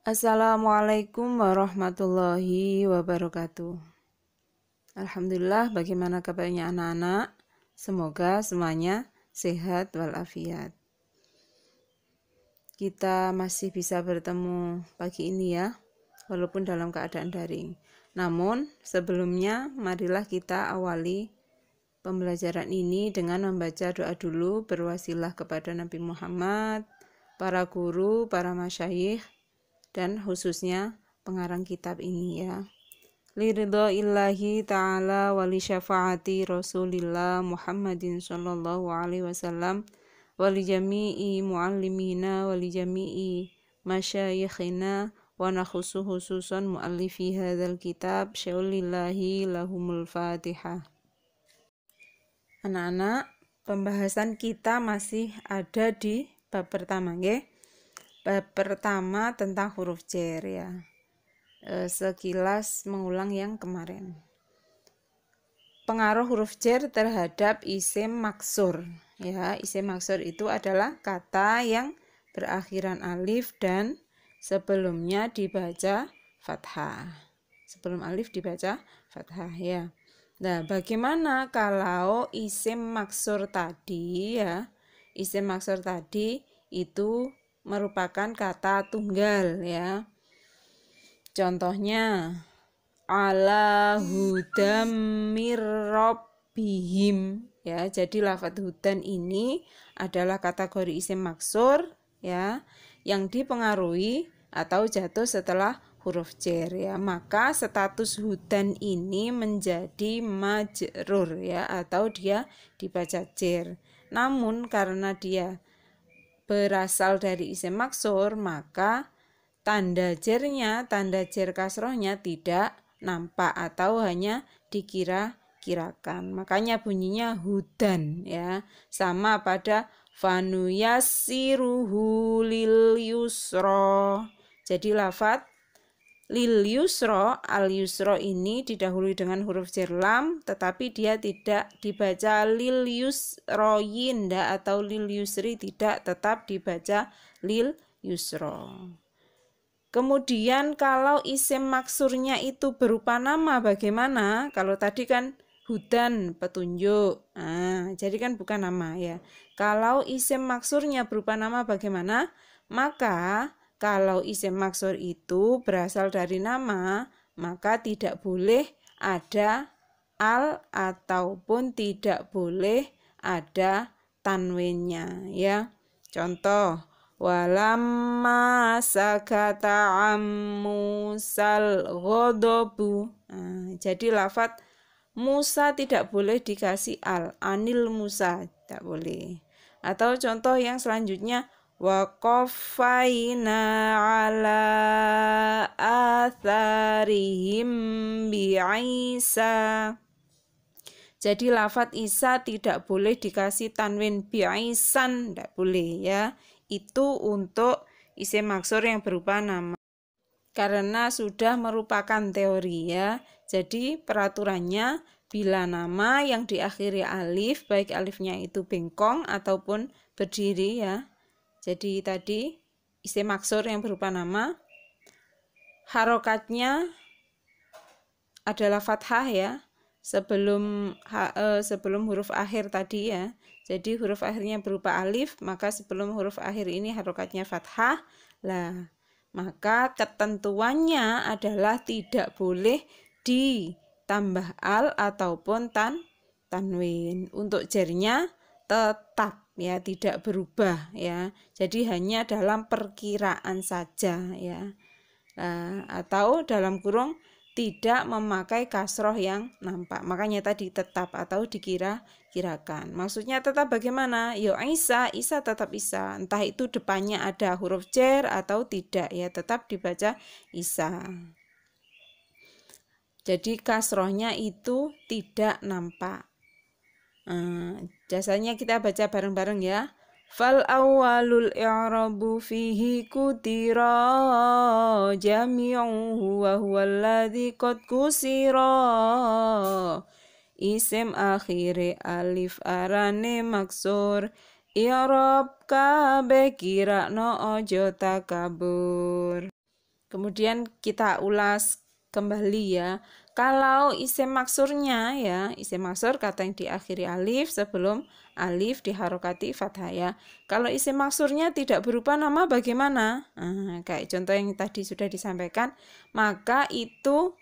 Assalamualaikum warahmatullahi wabarakatuh. Alhamdulillah, bagaimana kabarnya anak-anak? Semoga semuanya sehat walafiat. Kita masih bisa bertemu pagi ini ya, walaupun dalam keadaan daring. Namun sebelumnya marilah kita awali pembelajaran ini dengan membaca doa dulu berwasilah kepada Nabi Muhammad, para guru, para masyayikh, dan khususnya pengarang kitab ini ya. Liridho illahi ta'ala wali syafaati rasulillah Muhammadin sallallahu alaihi wasallam wali jami'i muallimina wali jami'i masyayikhina wa nakhusu khususan muallifi hadzal kitab syaulillahi lahumul fatihah. Anak-anak, pembahasan kita masih ada di bab pertama nggih. Bab pertama tentang huruf jar ya. Sekilas mengulang yang kemarin. Pengaruh huruf jar terhadap isim maksur ya. Isim maksur itu adalah kata yang berakhiran alif dan sebelumnya dibaca fathah. Sebelum alif dibaca fathah ya. Nah, bagaimana kalau isim maksur tadi ya? Isim maksur tadi itu merupakan kata tunggal ya. Contohnya ala hudam mir rabbihim ya. Jadi lafadz hudan ini adalah kategori isim maksur ya, yang dipengaruhi atau jatuh setelah huruf jar ya. Maka status hudan ini menjadi majrur ya, atau dia dibaca jar. Namun karena dia berasal dari isim maksur, maka tanda jarnya, tanda jar kasrohnya tidak nampak atau hanya dikira-kirakan. Makanya bunyinya hudan ya. Sama pada fanuyassiruhu lil yusra. Jadi lafadz lil yusra, al yusra ini didahului dengan huruf jar lam, tetapi dia tidak dibaca lil yusroyin atau lil yusri, tidak, tetap dibaca lil yusra. Kemudian kalau isim maksurnya itu berupa nama bagaimana? Kalau tadi kan hudan petunjuk, jadi kan bukan nama ya. Kalau isim maksurnya berupa nama bagaimana? Maka kalau isim maksur itu berasal dari nama, maka tidak boleh ada al ataupun tidak boleh ada tanwinnya ya. Contoh, walamma sakata ammusal ghodobu. Jadi lafadz Musa tidak boleh dikasih al, anil Musa tidak boleh. Atau contoh yang selanjutnya, wa qaffayna ala atharihim bi Isa. Jadi lafadz Isa tidak boleh dikasih tanwin bi'isan, tidak boleh ya. Itu untuk isim maksur yang berupa nama. Karena sudah merupakan teori ya. Jadi peraturannya bila nama yang diakhiri alif, baik alifnya itu bengkong ataupun berdiri ya. Jadi tadi isim maksur yang berupa nama, harokatnya adalah fathah ya. Sebelum huruf akhir tadi ya. Jadi huruf akhirnya berupa alif, maka sebelum huruf akhir ini harokatnya fathah. Lah, maka ketentuannya adalah tidak boleh ditambah al ataupun tanwin. Untuk jarnya tetap ya, tidak berubah ya. Jadi hanya dalam perkiraan saja ya. Atau dalam kurung tidak memakai kasroh yang nampak. Makanya tadi tetap atau dikira-kirakan. Maksudnya tetap bagaimana? Yo Isa tetap Isa. Entah itu depannya ada huruf jar atau tidak ya, tetap dibaca Isa. Jadi kasrohnya itu tidak nampak. Jasanya kita baca bareng-bareng ya. Fal awwalul i'rabu fihi kudira jami'uhu wa huwa alladhi qad kusira. Isim akhire alif arane maksur, i'rab kabeh kirakno ojo takabur. Kemudian kita ulas kembali ya. Kalau isim maksurnya ya, isim maksur kata yang diakhiri alif sebelum alif diharokati fathah ya. Kalau isim maksurnya tidak berupa nama bagaimana? Nah, kayak contoh yang tadi sudah disampaikan, maka itu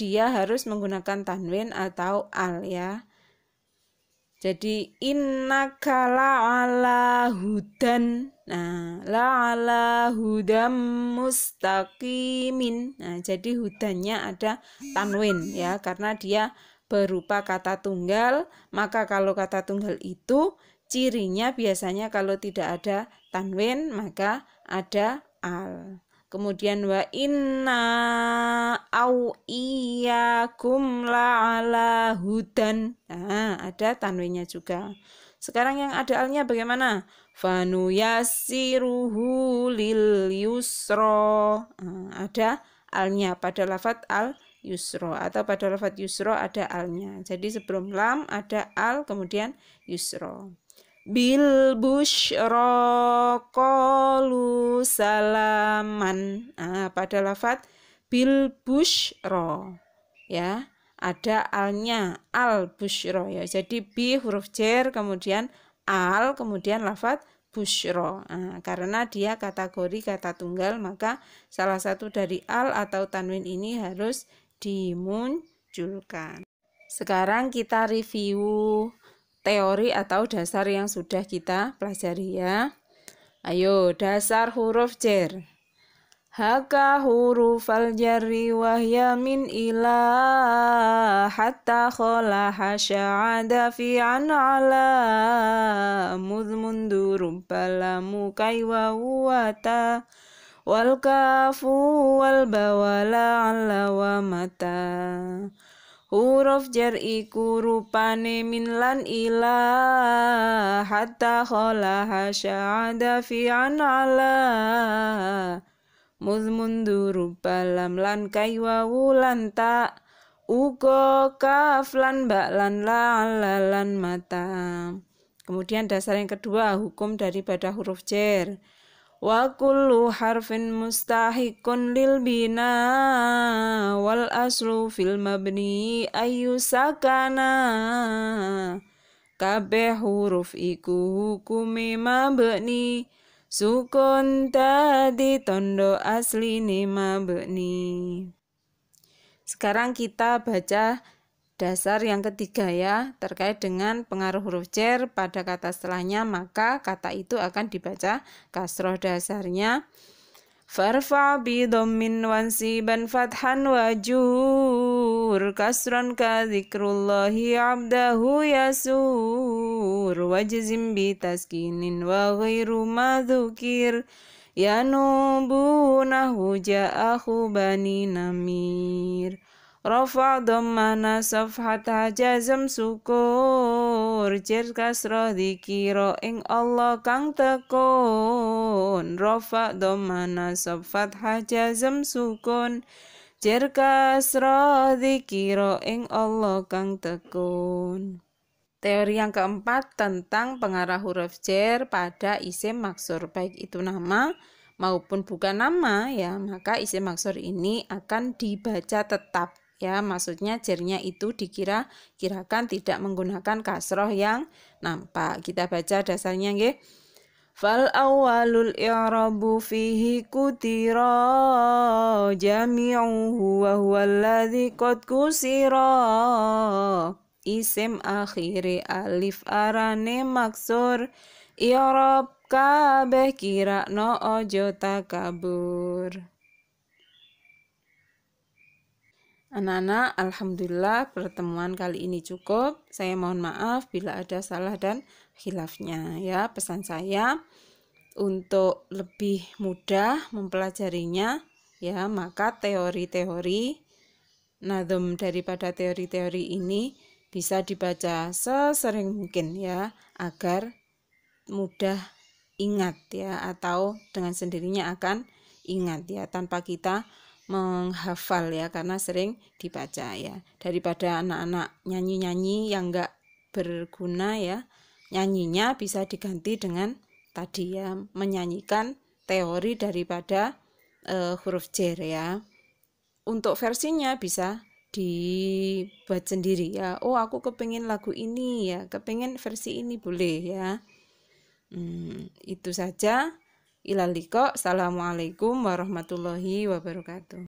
dia harus menggunakan tanwin atau al ya. Jadi innaka la'ala hudan. Nah, la'ala hudam mustaqimin. Nah, jadi hudannya ada tanwin ya, karena dia berupa kata tunggal. Maka kalau kata tunggal itu cirinya biasanya kalau tidak ada tanwin maka ada al. Kemudian wa inna au iyyakum la'ala hudan. Nah, ada tanwinnya juga. Sekarang yang ada alnya bagaimana? Fanu yassiruhu lil yusro. Nah, ada alnya pada lafadz al yusro atau pada lafadz yusro ada alnya. Jadi sebelum lam ada al kemudian yusro. Bil busyra qalu salaman. Nah, pada lafadz bil busyra ya ada alnya al busyra ya. Jadi bi huruf jar kemudian al kemudian lafadz busyra. Nah, karena dia kategori kata tunggal maka salah satu dari al atau tanwin ini harus dimunculkan. Sekarang kita review teori atau dasar yang sudah kita pelajari ya. Ayo, dasar huruf jar. Haka hurufal jarri wahya min ila hatta kholaha sya'ada fi an'ala mudmundu rubbalamu kaiwa wata wal kafu wal bawala ala wa mata. Huruf jar iku rupane min lan ila hatta kholaha sya'ada fi an'ala muzmundu rubalam lan kaiwa wulan ta ugo kaf lan ba lan la lan mata. Kemudian dasar yang kedua, hukum daripada huruf jar. Wa kullu harfin mustahiqun lil bina wal aslu fil mabni ayu sakana. Kabeh huruf iku hukumi mabni sukun tadi tondo asline mabni. Sekarang kita baca dasar yang ketiga ya, terkait dengan pengaruh huruf jar pada kata setelahnya, maka kata itu akan dibaca kasroh. Dasarnya farfa bi dhammin wansiban fathan wajur kasron ka dzikrullahi abdahu yasur wajzim bi taskinin wa ghairu madzukir yanubunahu ja'ahu bani namir. Rafa dhammana safhata jazm syukur jar kasroh dzikira ing Allah kang tekun. Rafa dhammana safhata jazm sukun jar kasroh dzikira ing Allah kang tekun. Teori yang keempat tentang pengarah huruf jar pada isim maksur, baik itu nama maupun bukan nama ya, maka isim maksur ini akan dibaca tetap ya, maksudnya jarnya itu dikira-kirakan tidak menggunakan kasroh yang nampak. Kita baca dasarnya nggih. Fal awalul i'rabu fihi kutira jami'uhu wa huwa alladhi qad kusira. Isim akhiri alif arane maksur i'rab kabeh kirakno ojo takabur. Anak-anak, alhamdulillah pertemuan kali ini cukup. Saya mohon maaf bila ada salah dan khilafnya ya. Pesan saya untuk lebih mudah mempelajarinya ya, maka teori-teori nadhum daripada teori-teori ini bisa dibaca sesering mungkin ya, agar mudah ingat ya, atau dengan sendirinya akan ingat ya, tanpa kita menghafal ya, karena sering dibaca ya. Daripada anak-anak nyanyi-nyanyi yang enggak berguna ya, nyanyinya bisa diganti dengan tadi ya, menyanyikan teori daripada huruf jer ya. Untuk versinya bisa dibuat sendiri ya. Oh, aku kepingin lagu ini ya, kepingin versi ini boleh ya. Itu saja. Ilaliko. Assalamualaikum warahmatullahi wabarakatuh.